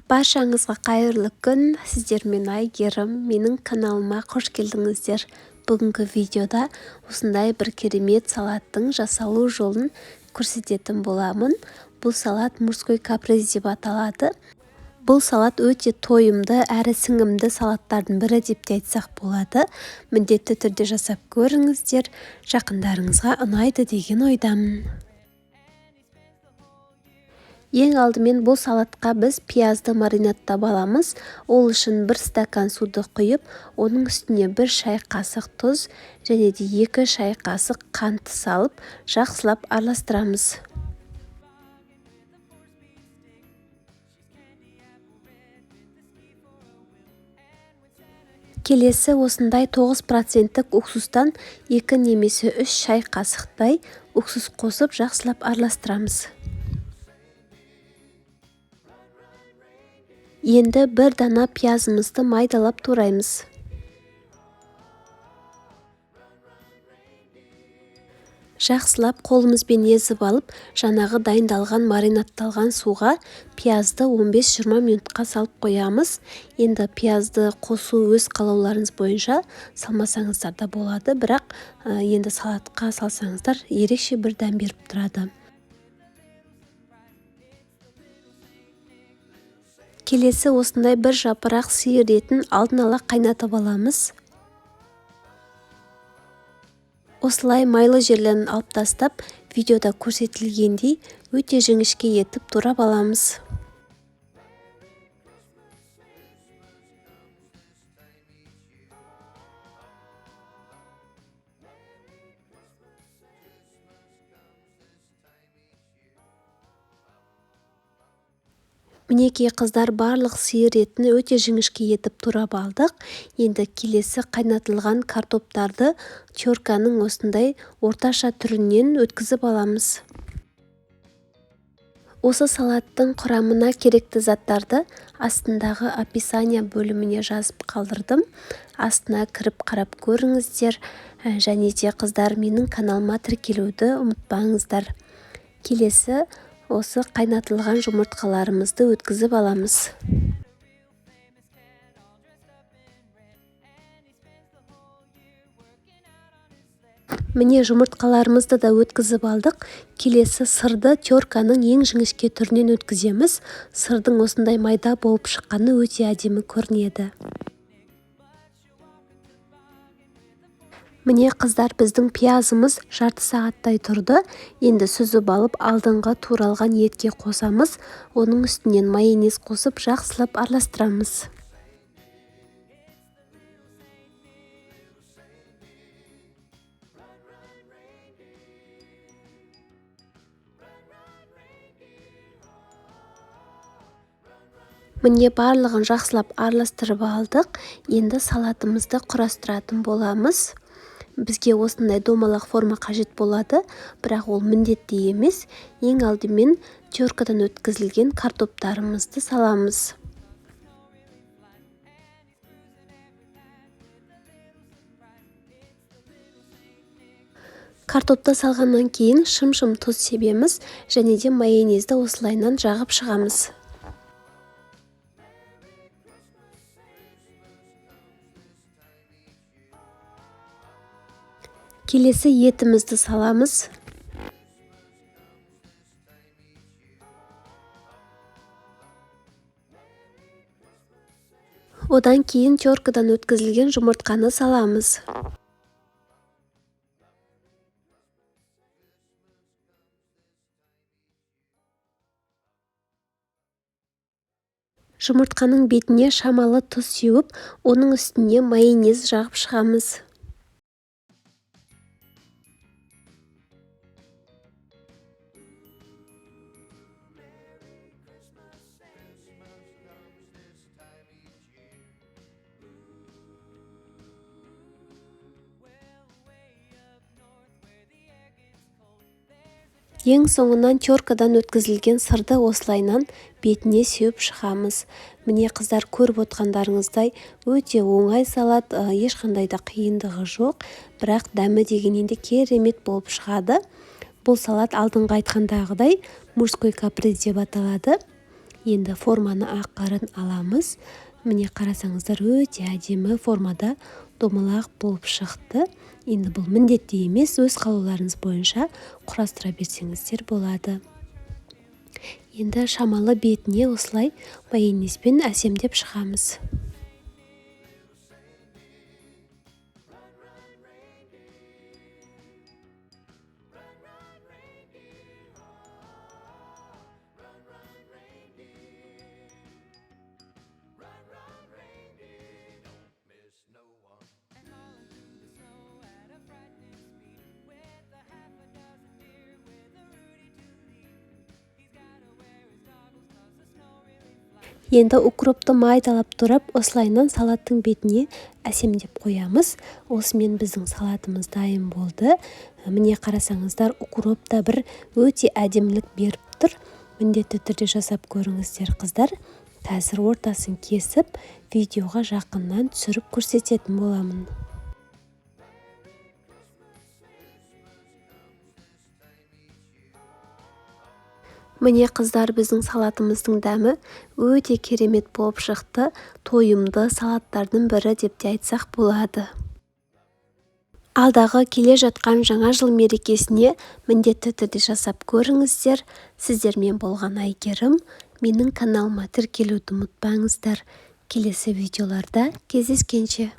Баршаңызға қайырлы күн, сіздермен Айгерім, менің каналыма қош келдіңіздер. Бүгінгі видеода осындай бір керемет салаттың жасалу жолын көрсететін боламын. Бұл салат мужской каприз деп аталады. Бұл салат өте тойымды әрі сіңімді салаттардың бірі деп те айтсақ болады. Міндетті түрде жасап көріңіздер, жақындарыңызға ұнайды деген ойдамын. Ең алдымен бұл салатқа біз пиязды маринадтап аламыз. Ол үшін 1 стакан суды құйып, оның үстіне 1 шай қасық тұз және де 2 шай қасық қант салып, жақсылап араластырамыз. Келесі осындай 9% уксустан 2 немесе 3 шай қасықтай уксус қосып, жақсылап араластырамыз. Енді 1 дана пиязымызды майдалап тураймыз. Жақсылап қолымызбен езіп алып, жаңағы дайындалған маринадталған суға пиязды 15-20 минутқа салып қоямыз. Енді пиязды қосу өз қалауларыңыз бойынша салмасаңыздар да болады, бірақ енді салатқа салсаңыздар ерекше бір дәм беріп тұрады. Келесі осындай 1 жапырақ сиыр етін алдын ала қайнатып аламыз. Осылай майлы жерлерін алып тастап, видеода көрсетілгендей өте жіңішке етіп турап аламыз. Мінекей қыздар, барлық сиыр етін өте жіңішке етіп турап алдық. Енді келесі қайнатылған картоптарды терканың осындай орташа түрінен өткізіп аламыз. Осы салаттың құрамына керекті заттарды астындағы описание бөліміне жазып қалдырдым. Астына кіріп қарап көріңіздер. Және де қыздар, менің каналыма тіркелуді ұмытпаңыздар. Келесі осы қайнатылған жұмыртқаларымызды өткізіп аламыз. Міне жұмыртқаларымызды да өткізіп алдық. Келесі сырды терканың ең жіңішке түрінен өткіземіз. Сырдың осындай майда болып шыққаны өте әдемі көрінеді. Міне қыздар, біздің пиязымыз жарты сағаттай тұрды. Енді сүзіп алып алдыңғы туралған етке қосамыз. Оның үстінен майонез қосып, жақсылап араластырамыз. Міне барлығын жақсылап араластырып алдық. Енді салатымызды құрастыратын боламыз. Бізге осындай домалақ форма қажет болады, бірақ ол міндетті емес. Ең алдымен теркадан өткізілген картоптарымызды саламыз. Картопты салғаннан кейін шым-шым тұз себеміз және де майонезді осылайынан жағып шығамыз. Келесі етімізді саламыз. Одан кейін теркадан өткізілген жұмыртқаны саламыз. Жұмыртқаның бетіне шамалы тұз сеуіп, оның үстіне майонез жағып шығамыз. Ең соңынан теркадан өткізілген сырды осылайынан бетіне сеуіп шығамыз. Міне қыздар, көріп отқандарыңыздай өте оңай салат, ешқандай да қиындығы жоқ, бірақ дәмі дегеннен де керемет болып шығады. Бұл салат алдыңғы айтқандағыдай мужской каприз деп аталады. Енді форманы ақырын аламыз. Міне қарасаңыздар, өте әдемі формада домалақ болып шықты. Енді бұл міндетті емес, өз қалауларыңыз бойынша құрастыра берсеңіздер болады. Енді шамалы бетіне осылай майонезбен әсемдеп шығамыз. Енді укропты майдалап тұрып, осылайынан салаттың бетіне әсемдеп қоямыз. Осымен біздің салатымыз дайын болды. Міне қарасаңыздар, укроп та бір өте әдемілік беріп тұр. Міндетті түрде жасап көріңіздер қыздар. Қазір ортасын кесіп, видеоға жақыннан түсіріп көрсететін боламын. Міне қыздар, біздің салатымыздың дәмі өте керемет болып шықты. Тойымды салаттардың бірі деп те айтсақ болады. Алдағы келе жатқан жаңа жыл мерекесіне міндетті түрде жасап көріңіздер. Сіздермен болған Айгерім. Менің каналыма тіркелуді ұмытпаңыздар. Келесі видеоларда кездескенше.